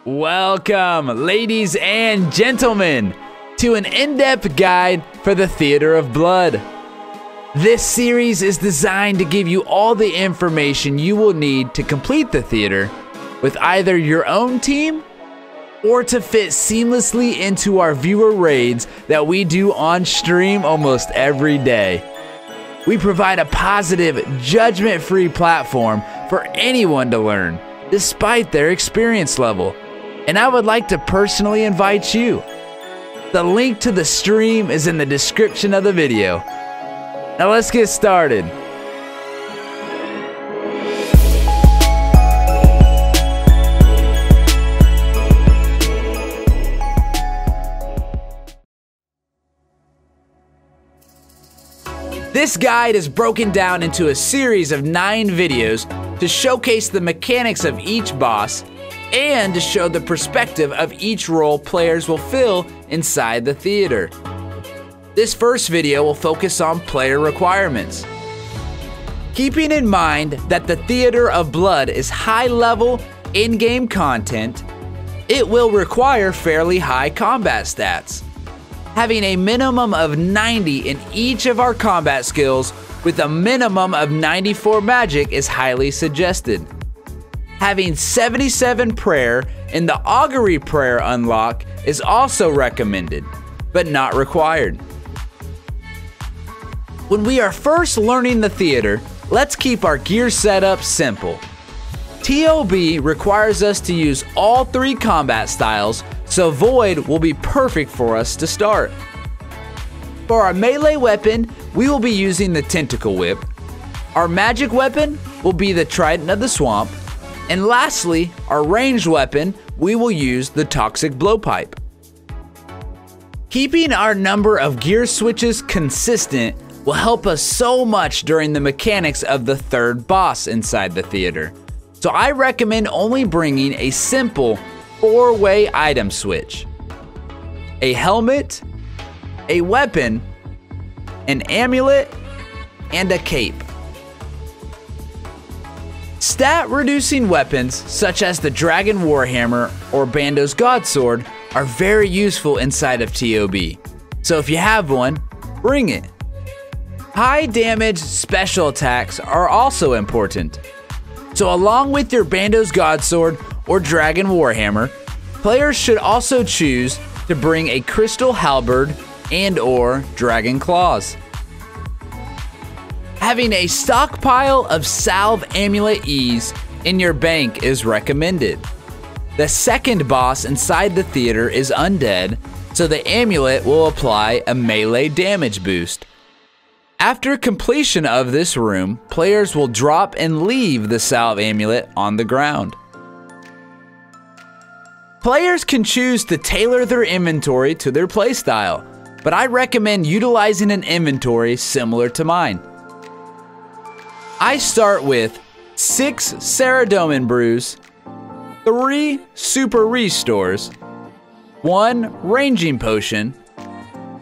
Welcome, ladies and gentlemen, to an in-depth guide for the Theater of Blood. This series is designed to give you all the information you will need to complete the theater with either your own team or to fit seamlessly into our viewer raids that we do on stream almost every day. We provide a positive, judgment-free platform for anyone to learn, despite their experience level. And I would like to personally invite you. The link to the stream is in the description of the video. Now let's get started. This guide is broken down into a series of 9 videos to showcase the mechanics of each boss and to show the perspective of each role players will fill inside the theater. This first video will focus on player requirements. Keeping in mind that the Theater of Blood is high-level in-game content, it will require fairly high combat stats. Having a minimum of 90 in each of our combat skills with a minimum of 94 magic is highly suggested. Having 77 prayer in the augury prayer unlock is also recommended, but not required. When we are first learning the theater, let's keep our gear setup simple. TOB requires us to use all 3 combat styles, so Void will be perfect for us to start. For our melee weapon, we will be using the Tentacle Whip. Our magic weapon will be the Trident of the Swamp. And lastly, our ranged weapon, we will use the Toxic Blowpipe. Keeping our number of gear switches consistent will help us so much during the mechanics of the third boss inside the theater. So I recommend only bringing a simple 4-way item switch: a helmet, a weapon, an amulet, and a cape. Stat-reducing weapons such as the Dragon Warhammer or Bando's Godsword are very useful inside of TOB, so if you have one, bring it. High damage special attacks are also important, so along with your Bando's Godsword or Dragon Warhammer, players should also choose to bring a Crystal Halberd and/or Dragon Claws. Having a stockpile of Salve Amulet E's in your bank is recommended. The second boss inside the theater is undead, so the amulet will apply a melee damage boost. After completion of this room, players will drop and leave the Salve Amulet on the ground. Players can choose to tailor their inventory to their playstyle, but I recommend utilizing an inventory similar to mine. I start with 6 Saradomin Brews, 3 Super Restores, 1 Ranging Potion,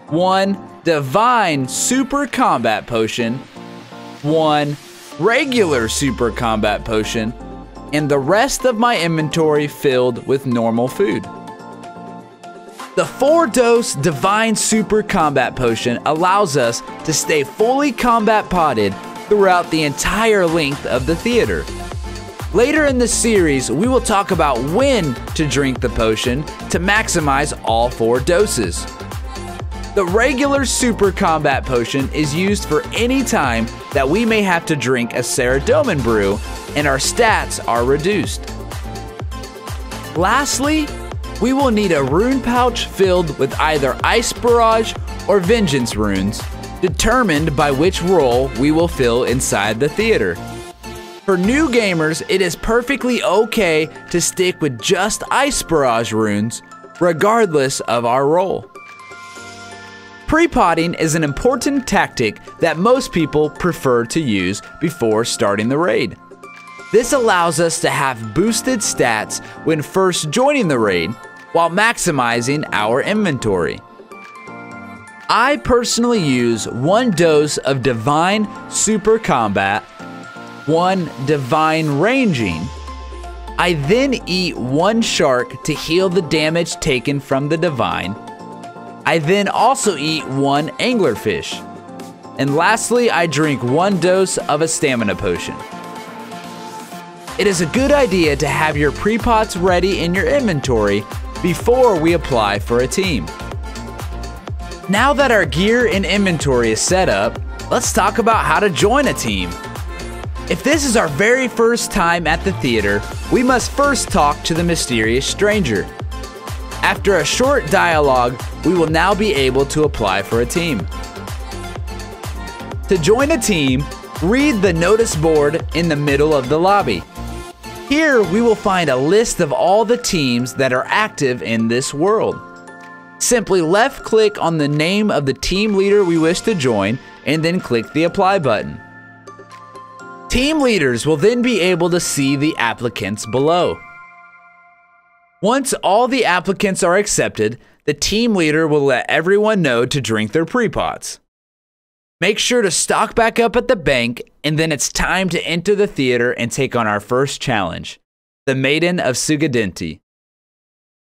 1 Divine Super Combat Potion, 1 Regular Super Combat Potion, and the rest of my inventory filled with normal food. The 4-dose Divine Super Combat Potion allows us to stay fully combat potted throughout the entire length of the theater. Later in the series, we will talk about when to drink the potion to maximize all 4 doses. The regular Super Combat Potion is used for any time that we may have to drink a Saradomin Brew and our stats are reduced. Lastly, we will need a rune pouch filled with either Ice Barrage or Vengeance runes, determined by which role we will fill inside the theater. For new gamers, it is perfectly okay to stick with just Ice Barrage runes, regardless of our role. Pre-potting is an important tactic that most people prefer to use before starting the raid. This allows us to have boosted stats when first joining the raid, while maximizing our inventory. I personally use 1 dose of Divine Super Combat, 1 Divine Ranging, I then eat one shark to heal the damage taken from the divine. I then also eat one anglerfish. And lastly, I drink one dose of a stamina potion. It is a good idea to have your pre-pots ready in your inventory before we apply for a team. Now that our gear and inventory is set up, let's talk about how to join a team. If this is our very first time at the theater, we must first talk to the mysterious stranger. After a short dialogue, we will now be able to apply for a team. To join a team, read the notice board in the middle of the lobby. Here, we will find a list of all the teams that are active in this world. Simply left-click on the name of the team leader we wish to join, and then click the Apply button. Team leaders will then be able to see the applicants below. Once all the applicants are accepted, the team leader will let everyone know to drink their pre-pots. Make sure to stock back up at the bank, and then it's time to enter the theater and take on our first challenge, the Maiden of Sugadinti.